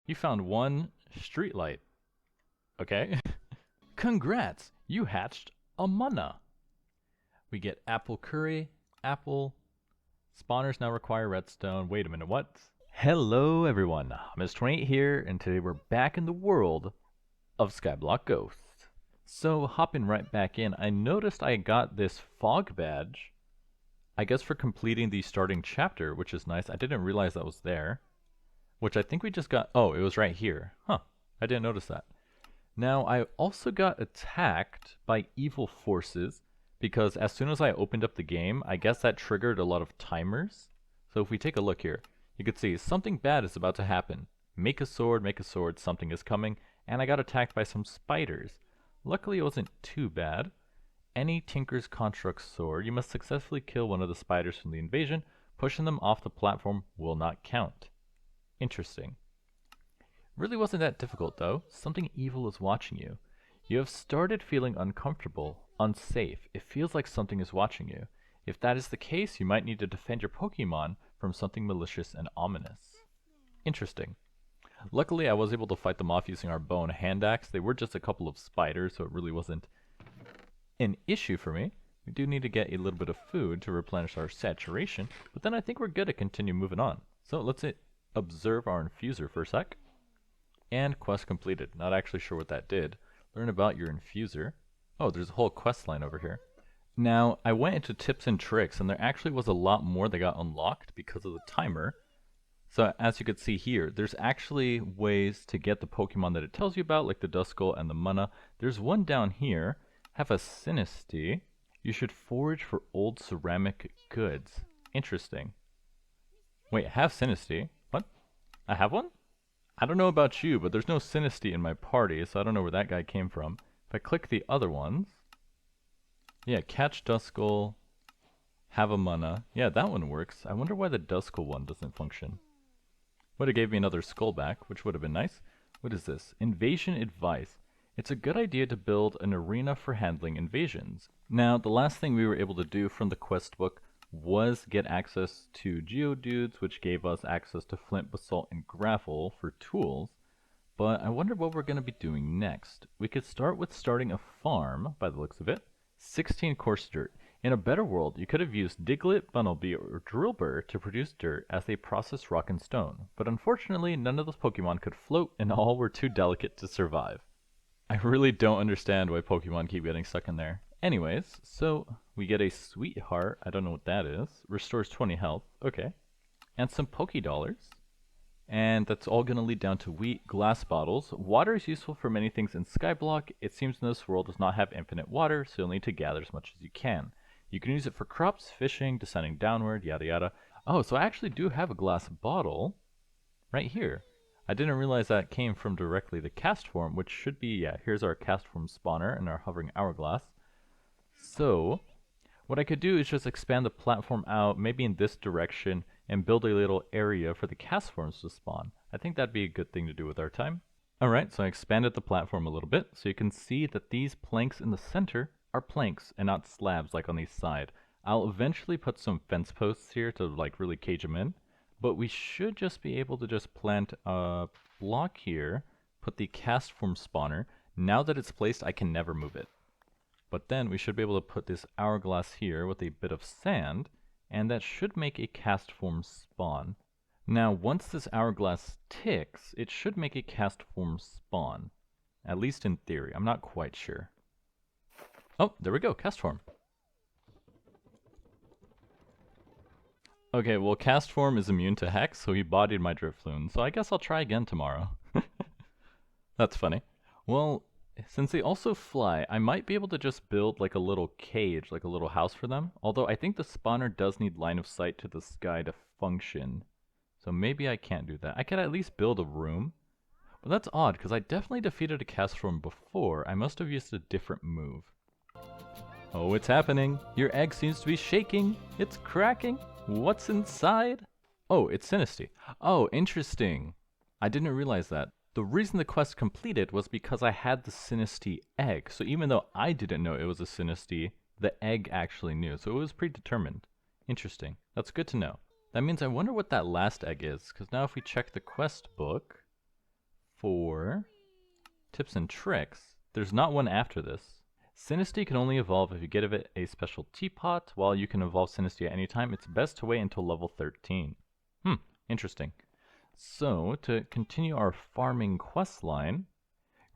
You found one streetlight. Okay. Congrats! You hatched a mana. We get apple curry, apple. Spawners now require redstone. Wait a minute, what? Hello everyone, Miss28 here, and today we're back in the world of Skyblock Ghosts. So hopping right back in, I noticed I got this fog badge, I guess for completing the starting chapter, which is nice. I didn't realize that was there, which I think we just got. Oh, it was right here. Huh, I didn't notice that. Now, I also got attacked by evil forces because as soon as I opened up the game, I guess that triggered a lot of timers. So if we take a look here, you can see something bad is about to happen. Make a sword, something is coming, and I got attacked by some spiders. Luckily, it wasn't too bad. Any Tinker's Construct sword, you must successfully kill one of the spiders from the invasion. Pushing them off the platform will not count. Interesting. Really wasn't that difficult though. Something evil is watching you. You have started feeling uncomfortable, unsafe. It feels like something is watching you. If that is the case, you might need to defend your Pokemon from something malicious and ominous. Interesting. Luckily, I was able to fight them off using our bow and hand axe. They were just a couple of spiders, so it really wasn't an issue for me. We do need to get a little bit of food to replenish our saturation, but then I think we're good to continue moving on. So let's observe our infuser for a sec. And quest completed. Not actually sure what that did. Learn about your infuser. Oh, there's a whole quest line over here. Now, I went into tips and tricks, and there actually was a lot more that got unlocked because of the timer. So as you can see here, there's actually ways to get the Pokemon that it tells you about, like the Duskull and the Mana. There's one down here. Have a Sinistea. You should forage for old ceramic goods. Interesting. Wait, have Sinistea? What? I have one? I don't know about you, but there's no Sinistea in my party, so I don't know where that guy came from. If I click the other ones, yeah, catch Duskull, have a Mana. Yeah, that one works. I wonder why the Duskull one doesn't function. Would have gave me another skull back, which would have been nice. What is this? Invasion advice. It's a good idea to build an arena for handling invasions. Now, the last thing we were able to do from the quest book was get access to Geodudes, which gave us access to Flint, Basalt, and Gravel for tools. But I wonder what we're going to be doing next. We could start with starting a farm, by the looks of it. 16 coarse dirt. In a better world, you could have used Diglett, Bunnelby, or Drillbur to produce dirt as they process rock and stone. But unfortunately, none of those Pokemon could float, and all were too delicate to survive. I really don't understand why Pokemon keep getting stuck in there. Anyways, so we get a sweetheart, I don't know what that is, restores 20 health, okay, and some Pokédollars, and that's all going to lead down to wheat, glass bottles. Water is useful for many things in Skyblock. It seems this world does not have infinite water, so you'll need to gather as much as you can. You can use it for crops, fishing, descending downward, yada yada. Oh, so I actually do have a glass bottle right here. I didn't realize that came from directly the cast form, which should be, yeah, here's our cast form spawner and our hovering hourglass. So, what I could do is just expand the platform out, maybe in this direction, and build a little area for the cast forms to spawn. I think that'd be a good thing to do with our time. Alright, so I expanded the platform a little bit, so you can see that these planks in the center are planks and not slabs like on the side. I'll eventually put some fence posts here to like really cage them in. But we should just be able to just plant a block here, put the cast form spawner. Now that it's placed, I can never move it. But then we should be able to put this hourglass here with a bit of sand, and that should make a cast form spawn. Now, once this hourglass ticks, it should make a cast form spawn. At least in theory, I'm not quite sure. Oh, there we go, cast form. Okay, well, cast form is immune to hex, so he bodied my Drifloon, so I guess I'll try again tomorrow. That's funny. Well, since they also fly, I might be able to just build like a little cage, like a little house for them. Although I think the spawner does need line of sight to the sky to function. So maybe I can't do that. I could at least build a room. But that's odd, because I definitely defeated a cast form before. I must have used a different move. Oh, it's happening. Your egg seems to be shaking. It's cracking. What's inside? Oh, it's Sinistea. Oh, interesting. I didn't realize that. The reason the quest completed was because I had the Sinistea egg. So even though I didn't know it was a Sinistea, the egg actually knew. So it was predetermined. Interesting. That's good to know. That means I wonder what that last egg is. Because now if we check the quest book, for tips and tricks, there's not one after this. Sinisty can only evolve if you give it a special teapot. While you can evolve Sinisty at any time, it's best to wait until level 13. Interesting. So, to continue our farming quest line,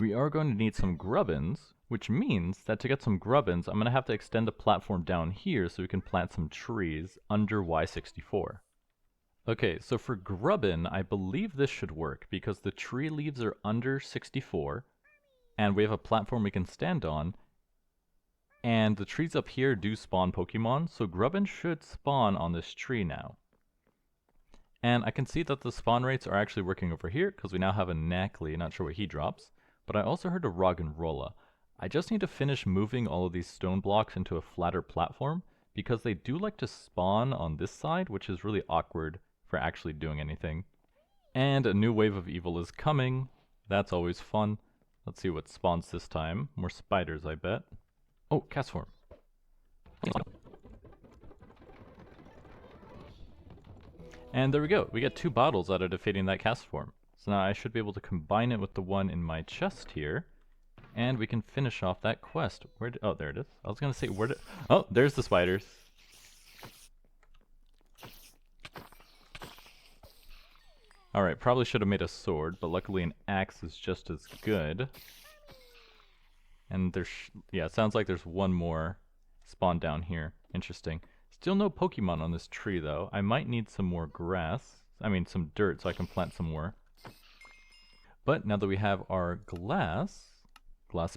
we are going to need some Grubbins, which means that to get some Grubbins, I'm going to have to extend the platform down here so we can plant some trees under Y64. Okay, so for Grubbin, I believe this should work because the tree leaves are under 64, and we have a platform we can stand on, and the trees up here do spawn Pokemon, so Grubbin should spawn on this tree now. And I can see that the spawn rates are actually working over here because we now have a Knackley, not sure what he drops, but I also heard a Roggenrola. I just need to finish moving all of these stone blocks into a flatter platform because they do like to spawn on this side, which is really awkward for actually doing anything. And a new wave of evil is coming. That's always fun. Let's see what spawns this time. More spiders, I bet. Oh, Castform. And there we go. We get 2 bottles out of defeating that Castform. So now I should be able to combine it with the one in my chest here. And we can finish off that quest. Oh, there it is. I was going to say, oh, there's the spiders. Alright, probably should have made a sword, but luckily an axe is just as good. And there's, yeah, it sounds like there's one more spawn down here. Interesting. Still no Pokemon on this tree, though. I might need some more grass. I mean, some dirt, so I can plant some more. But now that we have our glass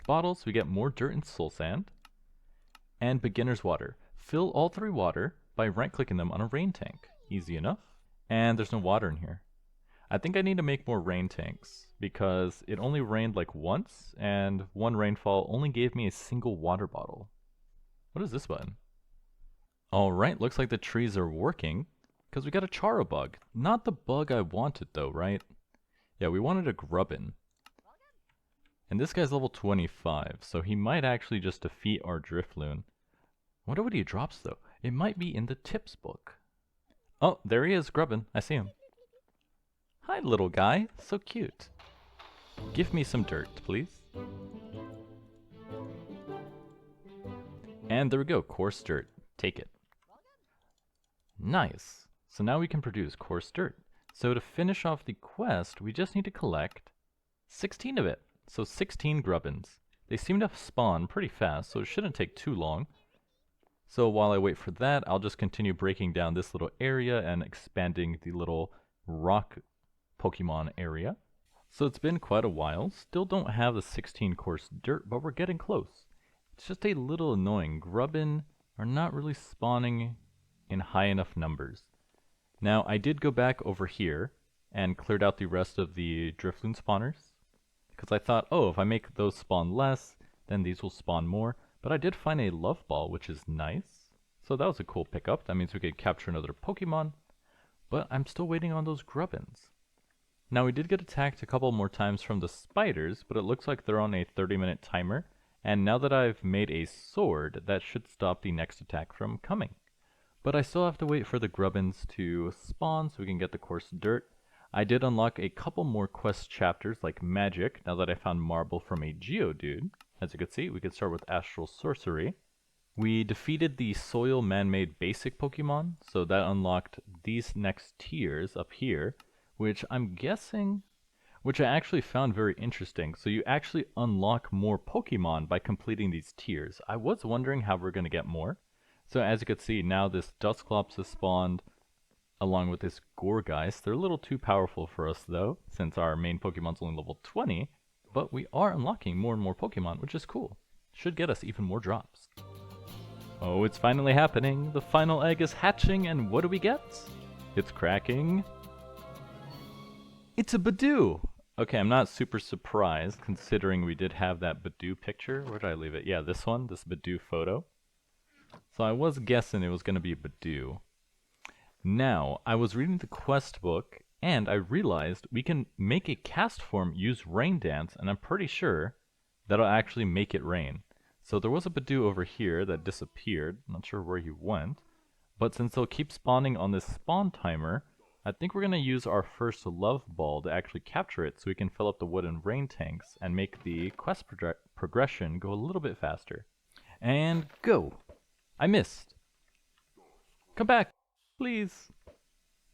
bottles, we get more dirt and soul sand. And beginner's water. Fill all 3 water by right-clicking them on a rain tank. Easy enough. And there's no water in here. I think I need to make more rain tanks, because it only rained like once, and one rainfall only gave me a single water bottle. What is this button? Alright, looks like the trees are working, because we got a Charo bug. Not the bug I wanted though, right? Yeah, we wanted a Grubbin. And this guy's level 25, so he might actually just defeat our Drifloon. Wonder what he drops though. It might be in the tips book. Oh, there he is, Grubbin. I see him. Hi, little guy. So cute. Give me some dirt, please. And there we go, coarse dirt. Take it. Nice. So now we can produce coarse dirt. So to finish off the quest, we just need to collect 16 of it. So 16 Grubbins. They seem to spawn pretty fast, so it shouldn't take too long. So while I wait for that, I'll just continue breaking down this little area and expanding the little rock Pokemon area. So it's been quite a while. Still don't have the 16 coarse dirt, but we're getting close. It's just a little annoying. Grubbin are not really spawning in high enough numbers. Now, I did go back over here and cleared out the rest of the Drifloon spawners, because I thought, oh, if I make those spawn less, then these will spawn more. But I did find a Love Ball, which is nice. So that was a cool pickup. That means we could capture another Pokemon. But I'm still waiting on those Grubbins. Now, we did get attacked a couple more times from the spiders, but it looks like they're on a 30-minute timer. And now that I've made a sword, that should stop the next attack from coming. But I still have to wait for the Grubbins to spawn so we can get the coarse dirt. I did unlock a couple more quest chapters like Magic, now that I found Marble from a Geodude. As you can see, we could start with Astral Sorcery. We defeated the Soil Man-Made Basic Pokemon, so that unlocked these next tiers up here, which I'm guessing, which I actually found very interesting. So you actually unlock more Pokemon by completing these tiers. I was wondering how we're going to get more. So as you can see, now this Dusclops has spawned along with this Gourgeist. They're a little too powerful for us though, since our main Pokemon's only level 20. But we are unlocking more and more Pokemon, which is cool. Should get us even more drops. Oh, it's finally happening. The final egg is hatching, and what do we get? It's cracking. It's a Badoo! Okay, I'm not super surprised, considering we did have that Badoo picture. Where did I leave it? Yeah, this one, this Badoo photo. So I was guessing it was going to be a Badoo. Now, I was reading the quest book, and I realized we can make a cast form use Rain Dance, and I'm pretty sure that'll actually make it rain. So there was a Badoo over here that disappeared. I'm not sure where he went. But since they'll keep spawning on this spawn timer, I think we're going to use our first love ball to actually capture it so we can fill up the wooden rain tanks and make the quest progression go a little bit faster. And go! I missed! Come back! Please!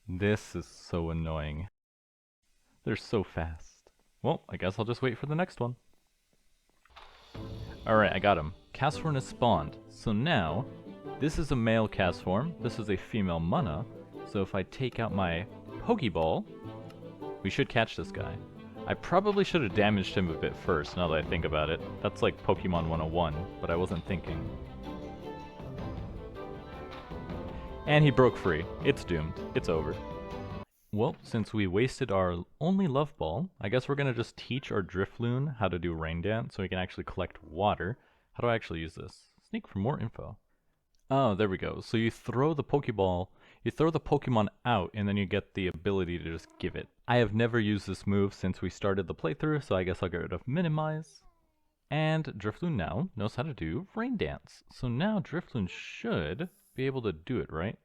This is so annoying. They're so fast. Well, I guess I'll just wait for the next one. Alright, I got him. Castform is spawned. So now, this is a male Castform, this is a female Munna, so if I take out my Pokeball, we should catch this guy. I probably should have damaged him a bit first, now that I think about it. That's like Pokemon 101, but I wasn't thinking. And he broke free. It's doomed. It's over. Well, since we wasted our only love ball, I guess we're gonna just teach our Drifloon how to do Rain Dance so we can actually collect water. How do I actually use this? Sneak for more info. Oh, there we go. So you throw the Pokeball, you throw the Pokemon out, and then you get the ability to just give it. I have never used this move since we started the playthrough, so I guess I'll get rid of Minimize. And Drifloon now knows how to do Rain Dance. So now Drifloon should be able to do it, right?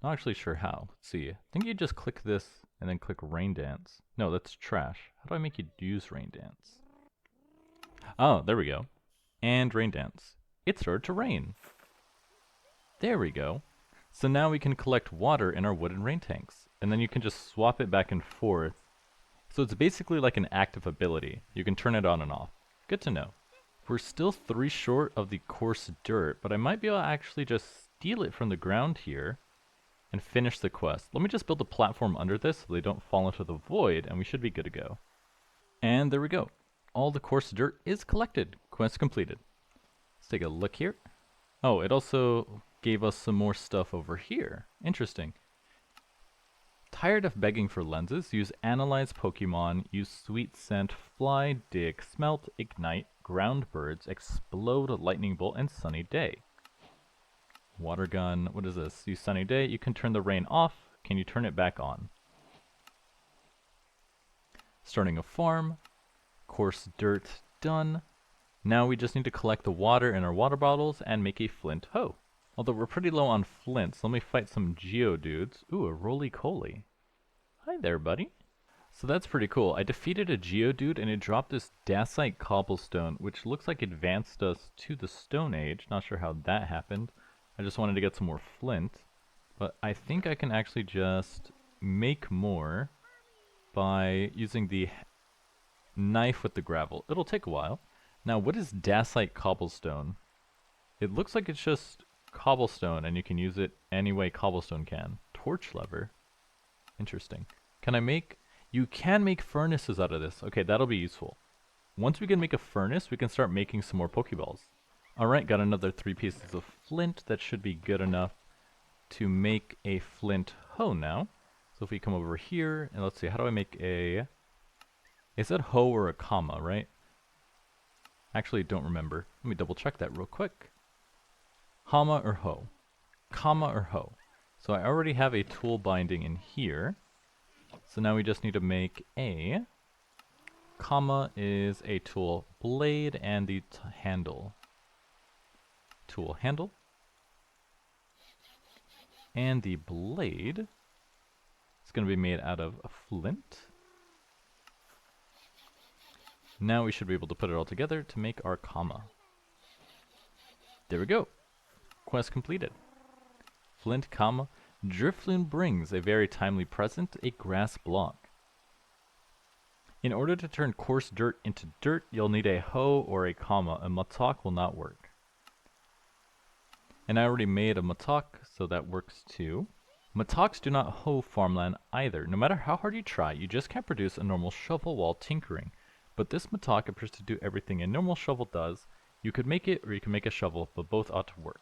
Not actually sure how. Let's see. I think you just click this and then click Rain Dance. No, that's trash. How do I make you use Rain Dance? Oh, there we go. And Rain Dance. It started to rain. There we go. So now we can collect water in our wooden rain tanks. And then you can just swap it back and forth. So it's basically like an active ability. You can turn it on and off. Good to know. We're still 3 short of the coarse dirt, but I might be able to actually just steal it from the ground here and finish the quest. Let me just build a platform under this so they don't fall into the void, and we should be good to go. And there we go. All the coarse dirt is collected. Quest completed. Let's take a look here. Oh, it also gave us some more stuff over here. Interesting. Tired of begging for lenses? Use Analyze Pokemon, use Sweet Scent, Fly, Dig, Smelt, Ignite, Ground Birds, Explode, Lightning Bolt, and Sunny Day. Water gun, what is this? Use Sunny Day, you can turn the rain off. Can you turn it back on? Starting a farm. Coarse dirt done. Now we just need to collect the water in our water bottles and make a flint hoe. Although we're pretty low on flints, let me fight some Geodudes. Ooh, a roly-coly. Hi there, buddy. So that's pretty cool. I defeated a Geodude and it dropped this Dacite Cobblestone, which looks like advanced us to the Stone Age. Not sure how that happened. I just wanted to get some more flint. But I think I can actually just make more by using the knife with the gravel. It'll take a while. Now, what is Dacite Cobblestone? It looks like it's just cobblestone and you can use it any way cobblestone can. Torch lever. Interesting. Can I make... You can make furnaces out of this. Okay, that'll be useful. Once we can make a furnace, we can start making some more Pokeballs. Alright, got another 3 pieces of flint. That should be good enough to make a flint hoe now. So if we come over here, and let's see, how do I make a... Is that hoe or a comma, right? Actually, don't remember. Let me double check that real quick. Comma or hoe? Comma or hoe? So I already have a tool binding in here. So now we just need to make a... Comma is a tool blade and the handle. Tool handle. And the blade is going to be made out of flint. Now we should be able to put it all together to make our comma. There we go. Quest completed. Flint, comma. Drifloon brings a very timely present, a grass block. In order to turn coarse dirt into dirt, you'll need a hoe or a comma. A mattock will not work. And I already made a mattock, so that works too. Mattocks do not hoe farmland either. No matter how hard you try, you just can't produce a normal shovel while tinkering. But this mattock appears to do everything a normal shovel does. You could make it, or you can make a shovel, but both ought to work.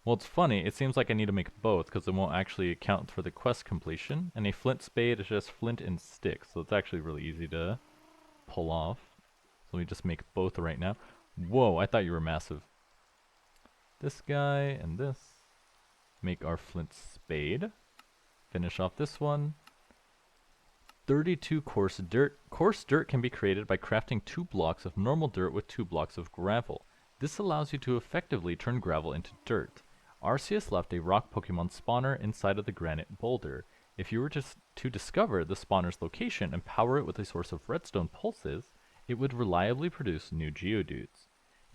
Well, it's funny, it seems like I need to make both, because it won't actually account for the quest completion, and a flint spade is just flint and sticks, so it's actually really easy to pull off. So let me just make both right now. Whoa, I thought you were massive. This guy and this. Make our flint spade. Finish off this one. 32 coarse dirt. Coarse dirt can be created by crafting 2 blocks of normal dirt with 2 blocks of gravel. This allows you to effectively turn gravel into dirt. Arceus left a rock Pokemon spawner inside of the granite boulder. If you were to discover the spawner's location and power it with a source of redstone pulses, it would reliably produce new Geodudes.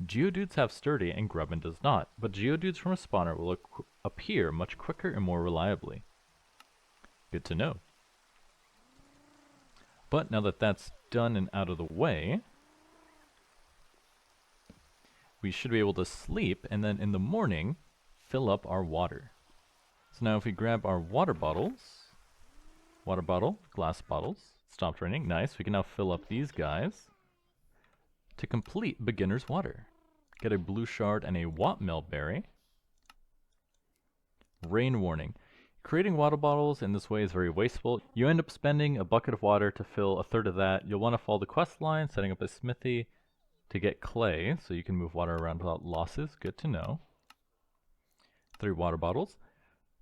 Geodudes have sturdy and Grubbin does not, but Geodudes from a spawner will appear much quicker and more reliably. Good to know. But now that that's done and out of the way, we should be able to sleep and then in the morning fill up our water. So now if we grab our water bottles, water bottle, glass bottles, stopped raining, nice. We can now fill up these guys to complete beginner's water. Get a blue shard and a Wotmel berry. Rain warning. Creating water bottles in this way is very wasteful. You end up spending a bucket of water to fill a third of that. You'll want to follow the quest line, setting up a smithy to get clay, so you can move water around without losses. Good to know. 3 water bottles.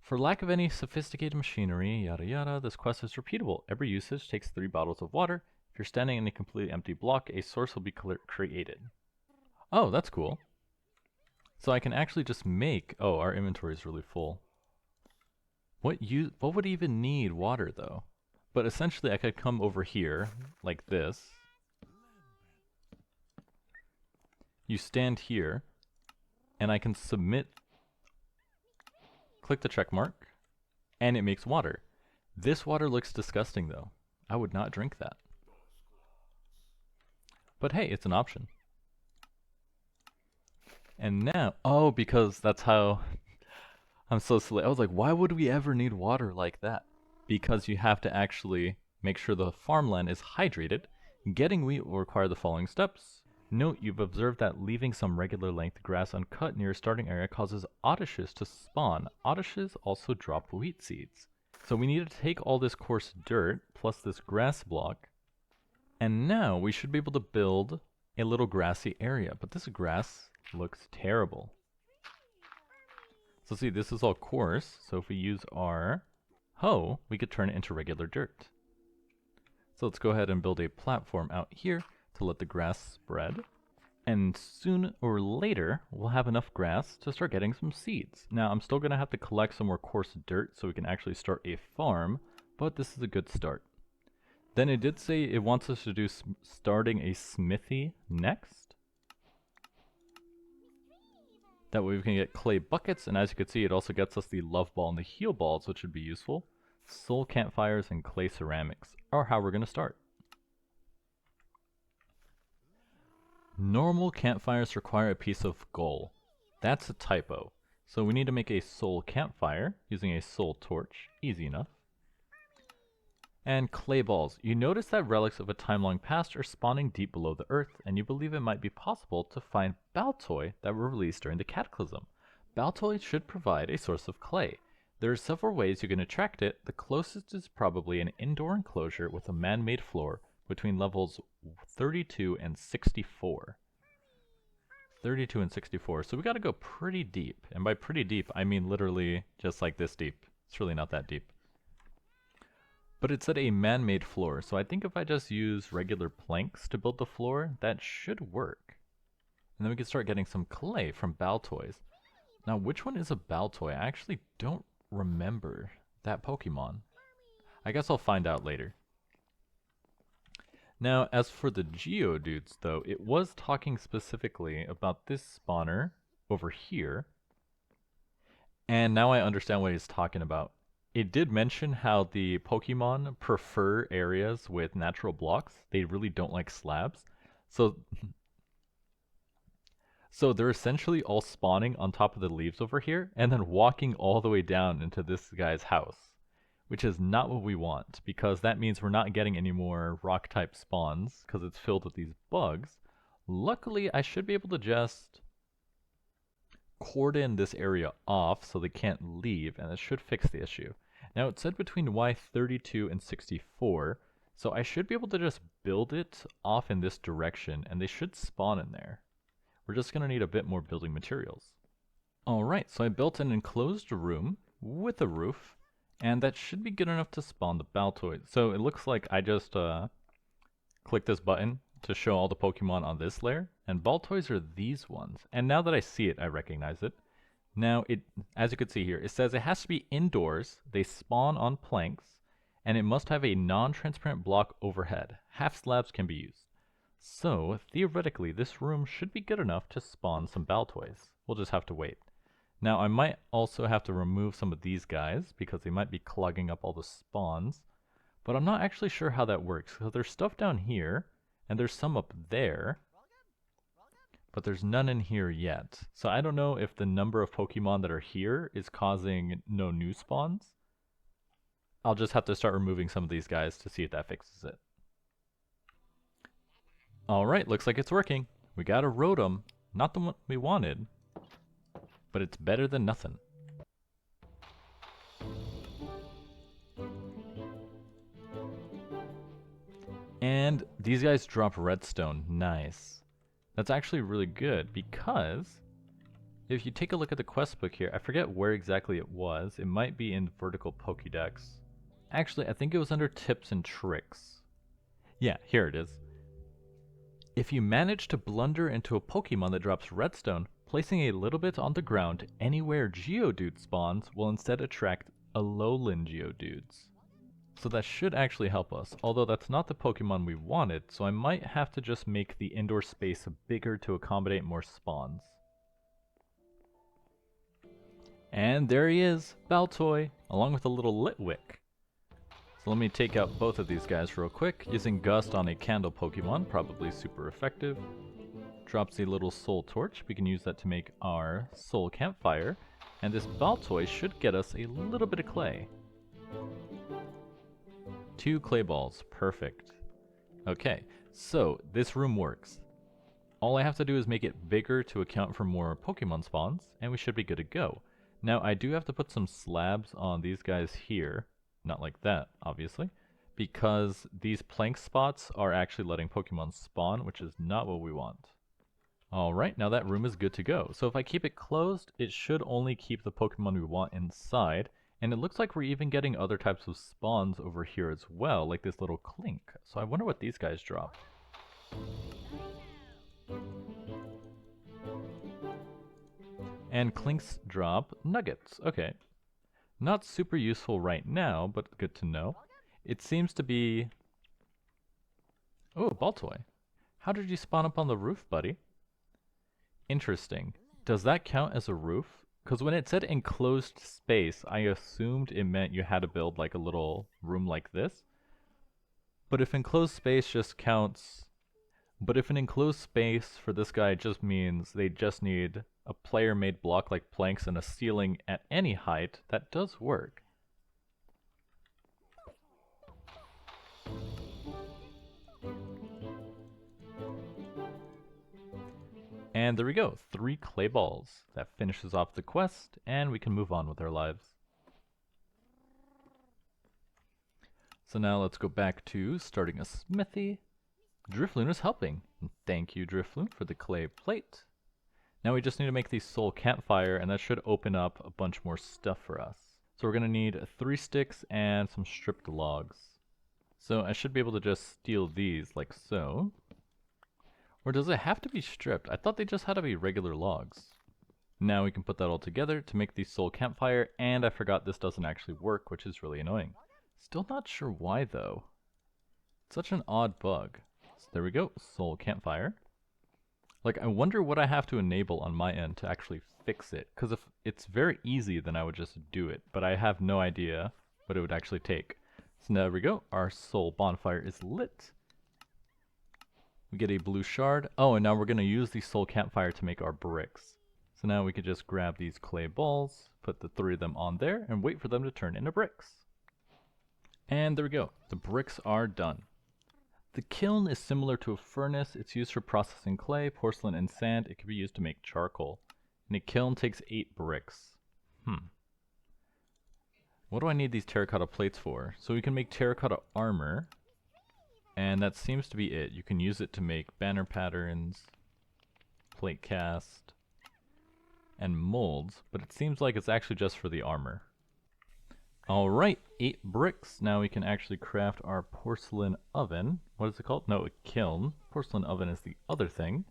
For lack of any sophisticated machinery, yada yada, this quest is repeatable. Every usage takes 3 bottles of water. If you're standing in a completely empty block, a source will be created. Oh, that's cool. So I can actually just make... Oh, our inventory is really full. What would even need water, though? But essentially, I could come over here, like this. You stand here, and I can submit... Click the check mark, and it makes water. This water looks disgusting, though. I would not drink that. But hey, it's an option. And now, oh, because that's how, I'm so silly. I was like, why would we ever need water like that? Because you have to actually make sure the farmland is hydrated. Getting wheat will require the following steps. Note, you've observed that leaving some regular length grass uncut near your starting area causes Oddishes to spawn. Oddishes also drop wheat seeds. So we need to take all this coarse dirt, plus this grass block, and now we should be able to build a little grassy area. But this grass looks terrible. So see, this is all coarse, so if we use our hoe, we could turn it into regular dirt. So let's go ahead and build a platform out here to let the grass spread. And soon or later, we'll have enough grass to start getting some seeds. Now, I'm still going to have to collect some more coarse dirt so we can actually start a farm, but this is a good start. Then it did say it wants us to do starting a smithy next. That way we can get clay buckets, and as you can see, it also gets us the love ball and the heal balls, which would be useful. Soul campfires and clay ceramics are how we're going to start. Normal campfires require a piece of gold. That's a typo. So we need to make a soul campfire using a soul torch. Easy enough. And clay balls. You notice that relics of a time long past are spawning deep below the earth, and you believe it might be possible to find Baltoy that were released during the Cataclysm. Baltoy should provide a source of clay. There are several ways you can attract it. The closest is probably an indoor enclosure with a man-made floor between levels 32 and 64. 32 and 64. So we gotta go pretty deep. And by pretty deep, I mean literally just like this deep. It's really not that deep. But it said a man-made floor, so I think if I just use regular planks to build the floor, that should work. And then we can start getting some clay from Baltoys. Now, which one is a Baltoy? I actually don't remember that Pokemon. I guess I'll find out later. Now, as for the Geodudes, though, it was talking specifically about this spawner over here. And now I understand what he's talking about. It did mention how the Pokemon prefer areas with natural blocks. They really don't like slabs. So they're essentially all spawning on top of the leaves over here and then walking all the way down into this guy's house, which is not what we want, because that means we're not getting any more rock type spawns because it's filled with these bugs. Luckily, I should be able to just cordon this area off so they can't leave, and it should fix the issue. Now, it said between Y32 and 64, so I should be able to just build it off in this direction, and they should spawn in there. We're just going to need a bit more building materials. Alright, so I built an enclosed room with a roof, and that should be good enough to spawn the Baltoy. So it looks like I just click this button to show all the Pokemon on this layer, and Baltoys are these ones. And now that I see it, I recognize it. Now, as you can see here, it says it has to be indoors, they spawn on planks, and it must have a non-transparent block overhead. Half slabs can be used. So, theoretically, this room should be good enough to spawn some Baltoys. We'll just have to wait. Now, I might also have to remove some of these guys, because they might be clogging up all the spawns. But I'm not actually sure how that works, because there's stuff down here, and there's some up there, but there's none in here yet. So I don't know if the number of Pokemon that are here is causing no new spawns. I'll just have to start removing some of these guys to see if that fixes it. Alright, looks like it's working. We got a Rotom. Not the one we wanted, but it's better than nothing. And these guys drop redstone. Nice. That's actually really good because if you take a look at the quest book here, I forget where exactly it was. It might be in Vertical Pokédex. Actually, I think it was under Tips and Tricks. Yeah, here it is. If you manage to blunder into a Pokemon that drops redstone, placing a little bit on the ground anywhere Geodude spawns will instead attract Alolan Geodudes. So that should actually help us, although that's not the Pokemon we wanted, so I might have to just make the indoor space bigger to accommodate more spawns. And there he is, Baltoy, along with a little Litwick. So let me take out both of these guys real quick, using Gust on a Candle Pokemon, probably super effective. Drops a little Soul Torch, we can use that to make our Soul Campfire, and this Baltoy should get us a little bit of clay. 2 clay balls, perfect. Okay, so this room works. All I have to do is make it bigger to account for more Pokemon spawns, and we should be good to go. Now I do have to put some slabs on these guys here, not like that, obviously, because these plank spots are actually letting Pokemon spawn, which is not what we want. Alright, now that room is good to go. So if I keep it closed, it should only keep the Pokemon we want inside, and it looks like we're even getting other types of spawns over here as well, like this little Clink. So I wonder what these guys drop. And Clinks drop nuggets. Okay. Not super useful right now, but good to know. It seems to be... Oh, Baltoy. How did you spawn up on the roof, buddy? Interesting. Does that count as a roof? Because when it said enclosed space, I assumed it meant you had to build like a little room like this. But if enclosed space just counts... But if an enclosed space for this guy just means they just need a player-made block like planks and a ceiling at any height, that does work. And there we go, 3 clay balls. That finishes off the quest, and we can move on with our lives. So now let's go back to starting a smithy. Drifloon is helping. Thank you, Drifloon, for the clay plate. Now we just need to make the soul campfire, and that should open up a bunch more stuff for us. So we're going to need 3 sticks and some stripped logs. So I should be able to just steal these like so. Or does it have to be stripped? I thought they just had to be regular logs. Now we can put that all together to make the soul campfire, and I forgot this doesn't actually work, which is really annoying. Still not sure why though. It's such an odd bug. So there we go, soul campfire. Like, I wonder what I have to enable on my end to actually fix it. Because if it's very easy, then I would just do it. But I have no idea what it would actually take. So there we go. Our soul bonfire is lit. We get a blue shard. Oh, and now we're going to use the soul campfire to make our bricks. So now we could just grab these clay balls, put the 3 of them on there, and wait for them to turn into bricks. And there we go. The bricks are done. The kiln is similar to a furnace. It's used for processing clay, porcelain, and sand. It can be used to make charcoal. And a kiln takes 8 bricks. What do I need these terracotta plates for? So we can make terracotta armor. And that seems to be it. You can use it to make banner patterns, plate cast, and molds. But it seems like it's actually just for the armor. Alright, 8 bricks. Now we can actually craft our porcelain oven. What is it called? No, a kiln. Porcelain oven is the other thing.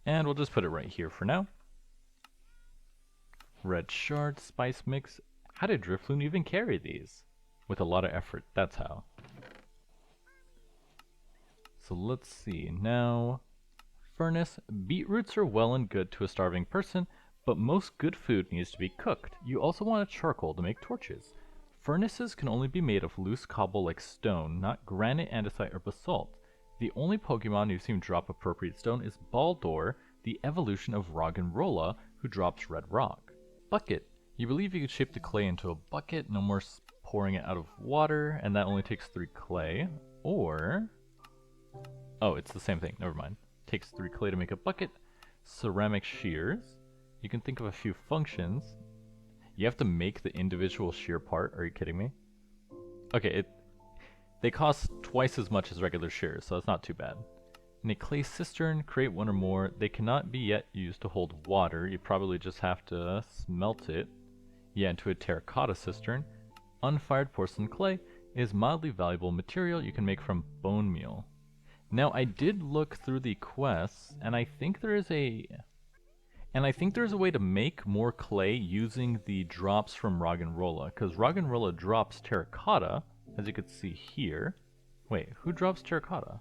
And we'll just put it right here for now. Red shard, spice mix. How did Drifloon even carry these? With a lot of effort, that's how. So let's see, now... Furnace. Beetroots are well and good to a starving person, but most good food needs to be cooked. You also want a charcoal to make torches. Furnaces can only be made of loose cobble like stone, not granite, andesite, or basalt. The only Pokemon you've seen drop appropriate stone is Baldor, the evolution of Roggenrola, who drops red rock. Bucket. You believe you could shape the clay into a bucket, no more pouring it out of water, and that only takes 3 clay. Or... oh, it's the same thing, never mind. Takes 3 clay to make a bucket. Ceramic shears. You can think of a few functions. You have to make the individual shear part, are you kidding me? Okay, they cost twice as much as regular shears, so that's not too bad. In a clay cistern, create 1 or more. They cannot be yet used to hold water. You probably just have to smelt it. Yeah, into a terracotta cistern. Unfired porcelain clay is mildly valuable material you can make from bone meal. Now, I did look through the quests, and I think there is a way to make more clay using the drops from Roggenrola, because Roggenrola drops terracotta, as you can see here. Wait, who drops terracotta?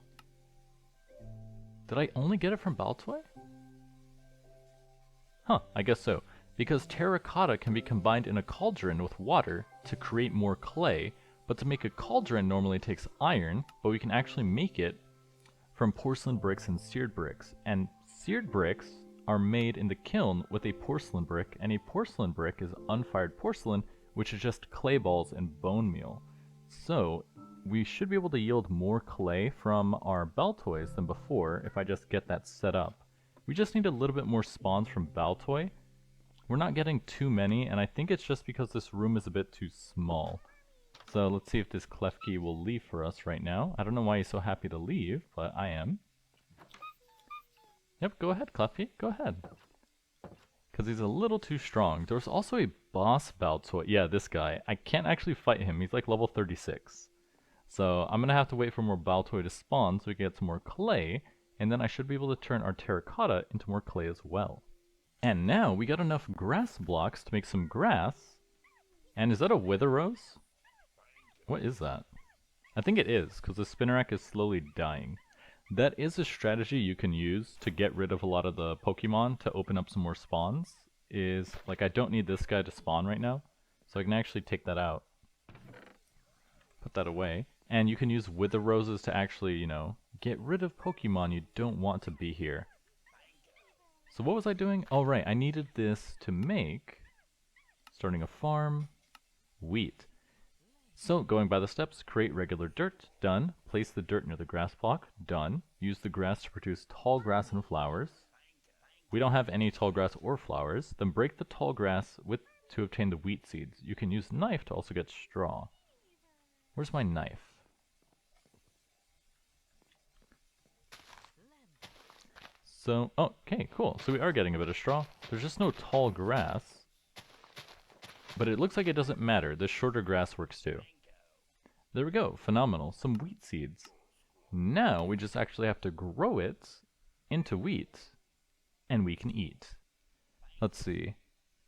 Did I only get it from Baltoy? Huh, I guess so. Because terracotta can be combined in a cauldron with water to create more clay, but to make a cauldron normally takes iron, but we can actually make it from porcelain bricks and seared bricks. And seared bricks are made in the kiln with a porcelain brick, and a porcelain brick is unfired porcelain, which is just clay balls and bone meal. So, we should be able to yield more clay from our Baltoys than before if I just get that set up. We just need a little bit more spawns from Baltoy. We're not getting too many, and I think it's just because this room is a bit too small. So let's see if this Klefki will leave for us right now. I don't know why he's so happy to leave, but I am. Yep, go ahead, Klefki, go ahead. Because he's a little too strong. There's also a boss Baltoy. Yeah, this guy. I can't actually fight him. He's like level 36. So I'm going to have to wait for more Baltoy to spawn so we can get some more clay. And then I should be able to turn our terracotta into more clay as well. And now we got enough grass blocks to make some grass. And is that a wither rose? What is that? I think it is, because the Spinnerack is slowly dying. That is a strategy you can use to get rid of a lot of the Pokemon to open up some more spawns. Is, like, I don't need this guy to spawn right now, so I can actually take that out. Put that away. And you can use Wither Roses to actually, you know, get rid of Pokemon you don't want to be here. So what was I doing? Oh right, I needed this to make, starting a farm, wheat. So, going by the steps, create regular dirt, done. Place the dirt near the grass block, done. Use the grass to produce tall grass and flowers. We don't have any tall grass or flowers. Then break the tall grass to obtain the wheat seeds. You can use knife to also get straw. Where's my knife? So, oh, okay, cool. So we are getting a bit of straw. There's just no tall grass. But it looks like it doesn't matter. The shorter grass works too. There we go. Phenomenal. Some wheat seeds. Now we just actually have to grow it into wheat. And we can eat. Let's see.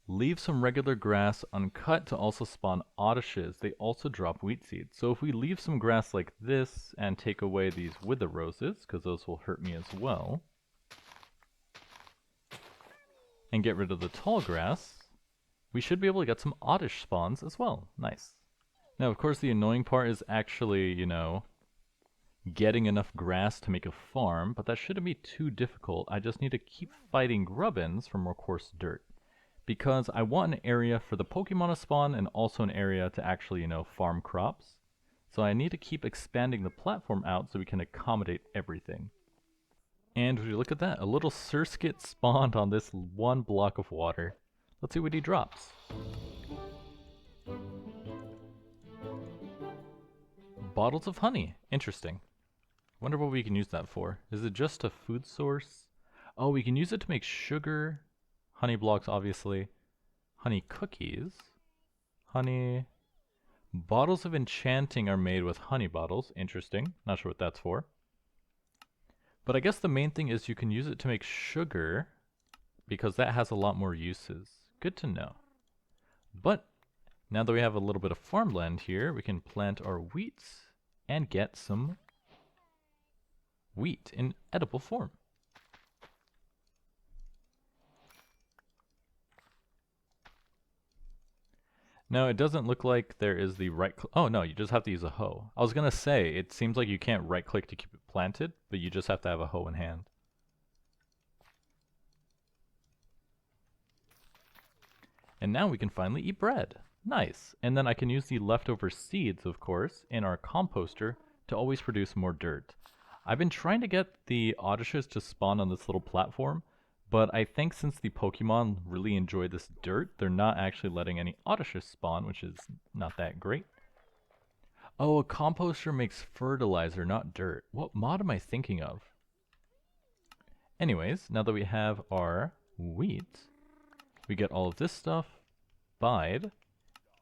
Leave some regular grass uncut to also spawn Oddishes. They also drop wheat seeds. So if we leave some grass like this and take away these Wither Roses, because those will hurt me as well, and get rid of the tall grass, we should be able to get some Oddish spawns as well. Nice. Now, of course, the annoying part is actually, you know, getting enough grass to make a farm, but that shouldn't be too difficult. I just need to keep fighting Grubbins for more coarse dirt. Because I want an area for the Pokemon to spawn and also an area to actually, you know, farm crops. So I need to keep expanding the platform out so we can accommodate everything. And would you look at that? A little Surskit spawned on this one block of water. Let's see what he drops. Bottles of honey. Interesting. Wonder what we can use that for. Is it just a food source? Oh, we can use it to make sugar. Honey blocks, obviously. Honey cookies. Honey. Bottles of enchanting are made with honey bottles. Interesting. Not sure what that's for. But I guess the main thing is you can use it to make sugar, because that has a lot more uses. Good to know. But now that we have a little bit of farmland here, we can plant our wheat and get some wheat in edible form. No, it doesn't look like there is the right oh no, you just have to use a hoe. I was gonna say, it seems like you can't right click to keep it planted, but you just have to have a hoe in hand. And now we can finally eat bread. Nice. And then I can use the leftover seeds, of course, in our composter to always produce more dirt. I've been trying to get the Odysseus to spawn on this little platform, but I think since the Pokemon really enjoy this dirt, they're not actually letting any Odysseus spawn, which is not that great. Oh, a composter makes fertilizer, not dirt. What mod am I thinking of? Anyways, now that we have our wheat, we get all of this stuff, bide,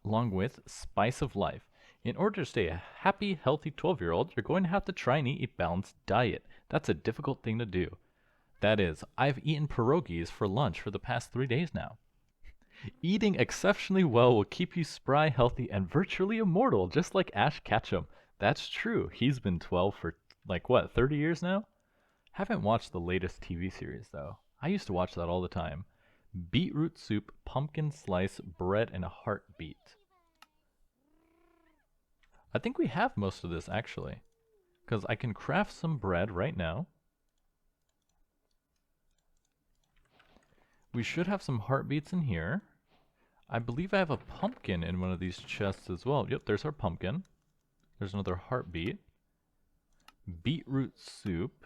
along with Spice of Life. In order to stay a happy, healthy 12-year-old, you're going to have to try and eat a balanced diet. That's a difficult thing to do. That is, I've eaten pierogies for lunch for the past 3 days now. Eating exceptionally well will keep you spry, healthy, and virtually immortal, just like Ash Ketchum. That's true. He's been 12 for, like, what, 30 years now? Haven't watched the latest TV series, though. I used to watch that all the time. Beetroot soup, pumpkin slice, bread, and a heartbeat. I think we have most of this, actually. Because I can craft some bread right now. We should have some heartbeats in here. I believe I have a pumpkin in one of these chests as well. Yep, there's our pumpkin. There's another heartbeat. Beetroot soup.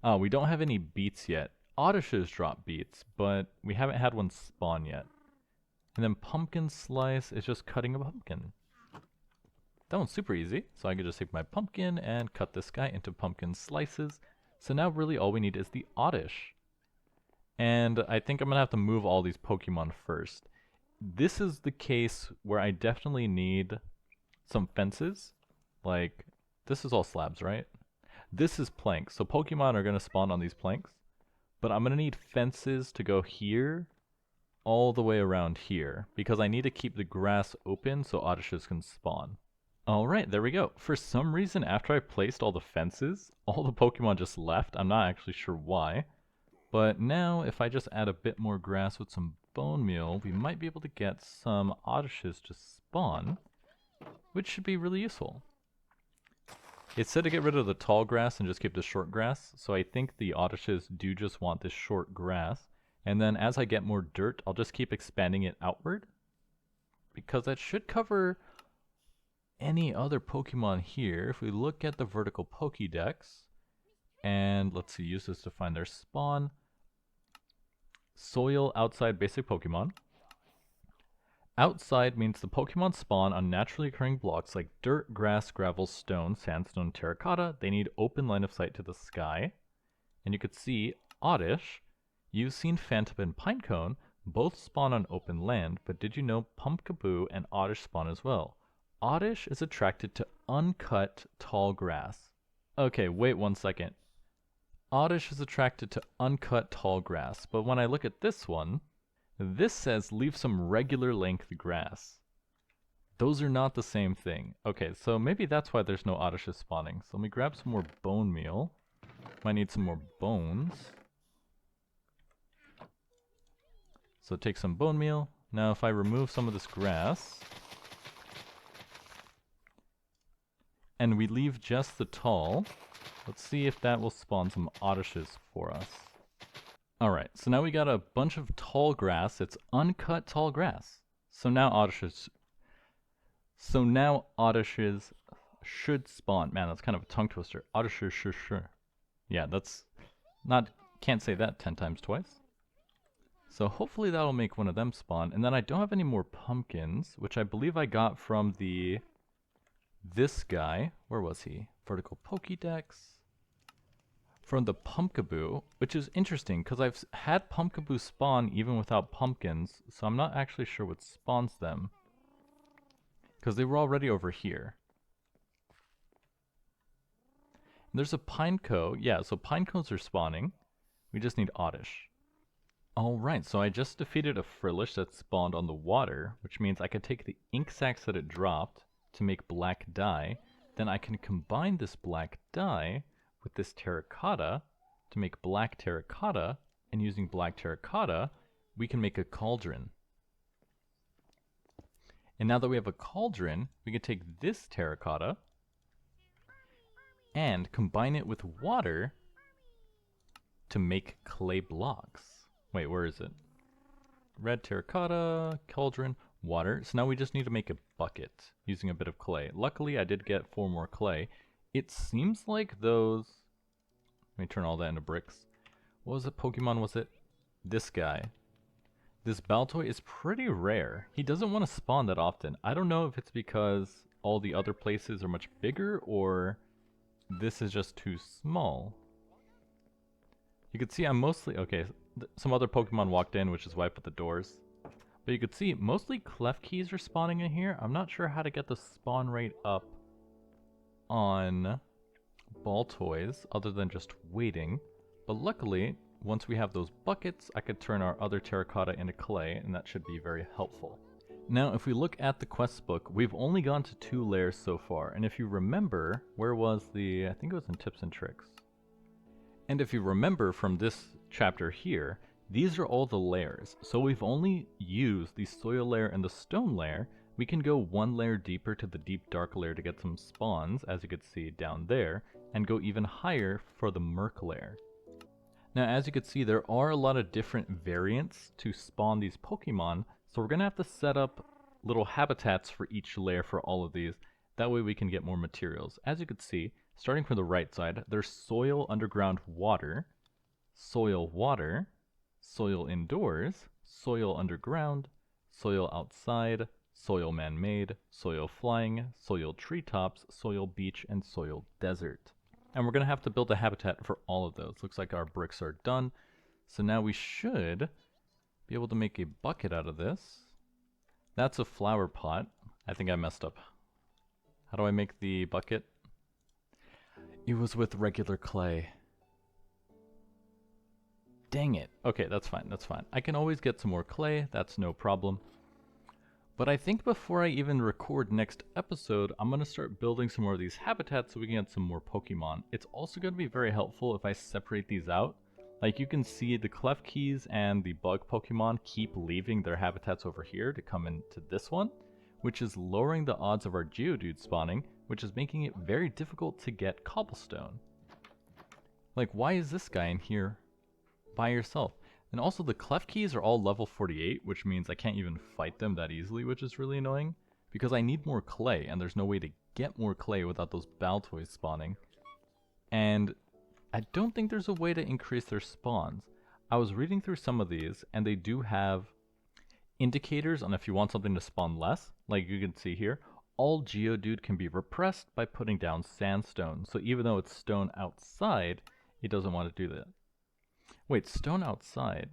Oh, we don't have any beets yet. Odysseus drop beets, but we haven't had one spawn yet. And then pumpkin slice is just cutting a pumpkin. That one's super easy. So I can just take my pumpkin and cut this guy into pumpkin slices. So now really all we need is the Oddish. And I think I'm going to have to move all these Pokemon first. This is the case where I definitely need some fences. Like, this is all slabs, right? This is planks. So Pokemon are going to spawn on these planks. But I'm going to need fences to go here all the way around here. Because I need to keep the grass open so Odysseus can spawn. Alright, there we go. For some reason, after I placed all the fences, all the Pokemon just left. I'm not actually sure why. But now, if I just add a bit more grass with some bone meal, we might be able to get some Odysseus to spawn, which should be really useful. It said to get rid of the tall grass and just keep the short grass, so I think the Odysseus do just want this short grass. And then as I get more dirt, I'll just keep expanding it outward, because that should cover any other Pokemon here. If we look at the vertical Pokédex, and let's see, use this to find their spawn. Soil outside basic Pokemon. Outside means the Pokemon spawn on naturally occurring blocks like dirt, grass, gravel, stone, sandstone, terracotta. They need open line of sight to the sky. And you could see Oddish, you've seen Phantom and Pinecone, both spawn on open land, but did you know Pumpkaboo and Oddish spawn as well? Oddish is attracted to uncut tall grass. Okay, wait 1 second. Oddish is attracted to uncut tall grass, but when I look at this one, this says leave some regular length grass. Those are not the same thing. Okay, so maybe that's why there's no Oddish spawning. So let me grab some more bone meal. Might need some more bones. So take some bone meal. Now if I remove some of this grass, and we leave just the tall, let's see if that will spawn some Oddishes for us. Alright, so now we got a bunch of tall grass. It's uncut tall grass. So now Oddishes should spawn. Man, that's kind of a tongue twister. Oddishes, sure. Yeah, that's not, can't say that 10 times twice. So hopefully that'll make one of them spawn. And then I don't have any more pumpkins, which I believe I got from this guy. Where was he? Vertical Pokédex. From the Pumpkaboo, which is interesting because I've had Pumpkaboo spawn even without pumpkins, so I'm not actually sure what spawns them. Because they were already over here. And there's a Pineco. Yeah, so Pinecones are spawning. We just need Oddish. Alright, so I just defeated a Frillish that spawned on the water, which means I could take the ink sacs that it dropped to make black dye. Then I can combine this black dye with this terracotta to make black terracotta, and using black terracotta, we can make a cauldron. And now that we have a cauldron, we can take this terracotta and combine it with water to make clay blocks. Wait, where is it? Red terracotta, cauldron, water. So now we just need to make a bucket using a bit of clay. Luckily, I did get 4 more clay. It seems like those... Let me turn all that into bricks. What was it? Pokemon was it? This guy. This Baltoy is pretty rare. He doesn't want to spawn that often. I don't know if it's because all the other places are much bigger or this is just too small. You can see I'm mostly... Okay, some other Pokemon walked in, which is why I put the doors. But you can see mostly Klefkeys are spawning in here. I'm not sure how to get the spawn rate up on Baltoys other than just waiting. But luckily, once we have those buckets, I could turn our other terracotta into clay, and that should be very helpful. Now, if we look at the quest book, we've only gone to 2 layers so far. And if you remember, where was the... I think it was in Tips and Tricks. And if you remember from this chapter here, these are all the layers. So we've only used the soil layer and the stone layer. We can go 1 layer deeper to the deep dark layer to get some spawns, as you can see down there, and go even higher for the murk layer. Now, as you can see, there are a lot of different variants to spawn these Pokemon, so we're going to have to set up little habitats for each layer for all of these. That way we can get more materials. As you can see, starting from the right side, there's soil, underground, water, soil indoors, soil underground, soil outside, soil man-made, soil flying, soil treetops, soil beach, and soil desert. And we're going to have to build a habitat for all of those. Looks like our bricks are done. So now we should be able to make a bucket out of this. That's a flower pot. I think I messed up. How do I make the bucket? It was with regular clay. Dang it. Okay, that's fine, that's fine. I can always get some more clay, that's no problem. But I think before I even record next episode, I'm going to start building some more of these habitats so we can get some more Pokemon. It's also going to be very helpful if I separate these out. Like you can see the Klefkeys and the bug Pokemon keep leaving their habitats over here to come into this one, which is lowering the odds of our Geodude spawning, which is making it very difficult to get cobblestone. Like, why is this guy in here by yourself? And also the Klefkeys are all level 48, which means I can't even fight them that easily, which is really annoying. Because I need more clay, and there's no way to get more clay without those Baltoys spawning. And I don't think there's a way to increase their spawns. I was reading through some of these, and they do have indicators on if you want something to spawn less. Like you can see here, all Geodude can be repressed by putting down sandstone. So even though it's stone outside, it doesn't want to do that. Wait, stone outside?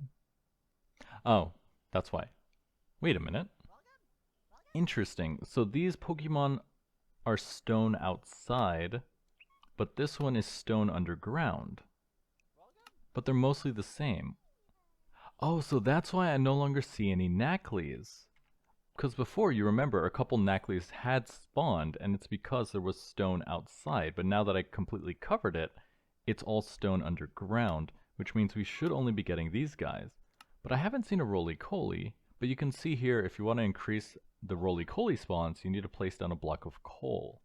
Oh, that's why. Wait a minute. Interesting. So these Pokemon are stone outside, but this one is stone underground. But they're mostly the same. Oh, so that's why I no longer see any Nackleys. Because before, you remember, a couple Nackleys had spawned, and it's because there was stone outside. But now that I completely covered it, it's all stone underground, which means we should only be getting these guys. But I haven't seen a roly-coly, but you can see here, if you want to increase the roly-coly spawns, you need to place down a block of coal.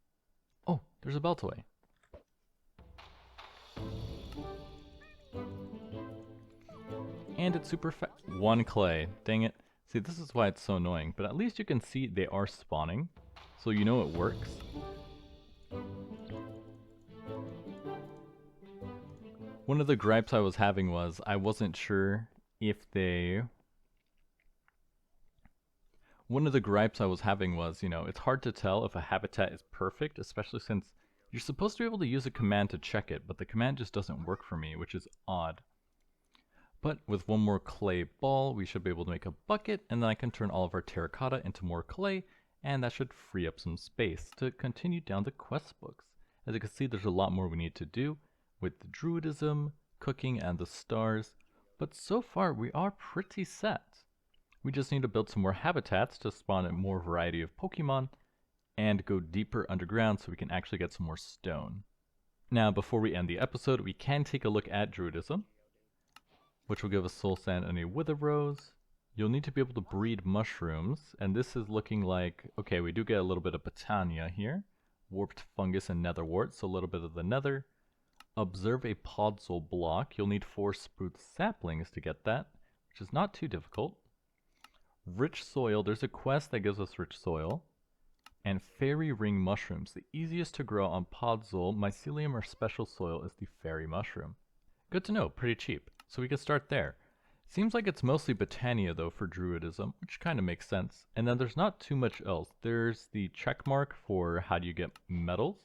Oh, there's a Baltoy. And it's super fast. 1 clay, dang it. See, this is why it's so annoying, but at least you can see they are spawning, so you know it works. One of the gripes I was having was I wasn't sure if they... One of the gripes I was having was, you know, it's hard to tell if a habitat is perfect, especially since you're supposed to be able to use a command to check it, but the command just doesn't work for me, which is odd. But with 1 more clay ball, we should be able to make a bucket, and then I can turn all of our terracotta into more clay, and that should free up some space to continue down the quest books. As you can see, there's a lot more we need to do with the druidism, cooking, and the stars, But so far, we are pretty set. We just need to build some more habitats to spawn a more variety of Pokemon and go deeper underground so we can actually get some more stone. Now, before we end the episode, we can take a look at druidism, which will give us soul sand and a wither rose. You'll need to be able to breed mushrooms, and this is looking like, okay, we do get a little bit of Botania here, warped fungus and nether wart, so a little bit of the nether. Observe a podzol block. You'll need 4 spruce saplings to get that, which is not too difficult. Rich soil, there's a quest that gives us rich soil. And fairy ring mushrooms, the easiest to grow on podzol, mycelium or special soil is the fairy mushroom. Good to know, pretty cheap, so we can start there. Seems like it's mostly Botania though for druidism, which kind of makes sense. And then there's not too much else. There's the check mark for how do you get metals.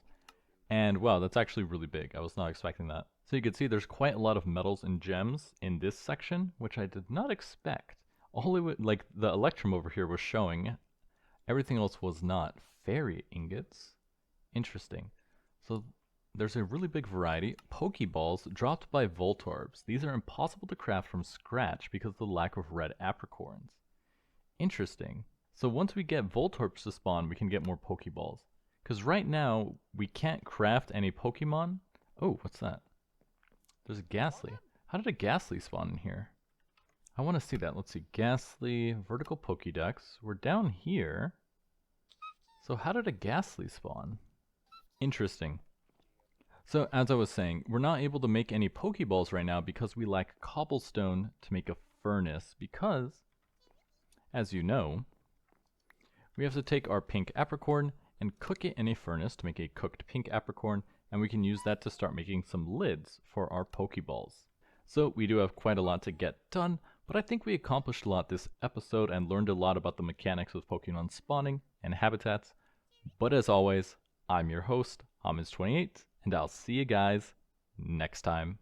And wow, that's actually really big. I was not expecting that. So you can see there's quite a lot of metals and gems in this section, which I did not expect. All it would, like the electrum over here was showing. Everything else was not. Fairy ingots. Interesting. So there's a really big variety. Pokeballs dropped by Voltorbs. These are impossible to craft from scratch because of the lack of red apricorns. Interesting. So once we get Voltorbs to spawn, we can get more Pokeballs. Because right now, we can't craft any Pokemon. Oh, what's that? There's a Ghastly. How did a Ghastly spawn in here? I want to see that. Let's see. Ghastly, vertical Pokédex. We're down here. So how did a Ghastly spawn? Interesting. So as I was saying, we're not able to make any Pokeballs right now because we lack cobblestone to make a furnace because, as you know, we have to take our pink apricorn and cook it in a furnace to make a cooked pink apricorn, and we can use that to start making some lids for our Pokeballs. So we do have quite a lot to get done, but I think we accomplished a lot this episode and learned a lot about the mechanics of Pokemon spawning and habitats. But as always, I'm your host, Homage28, and I'll see you guys next time.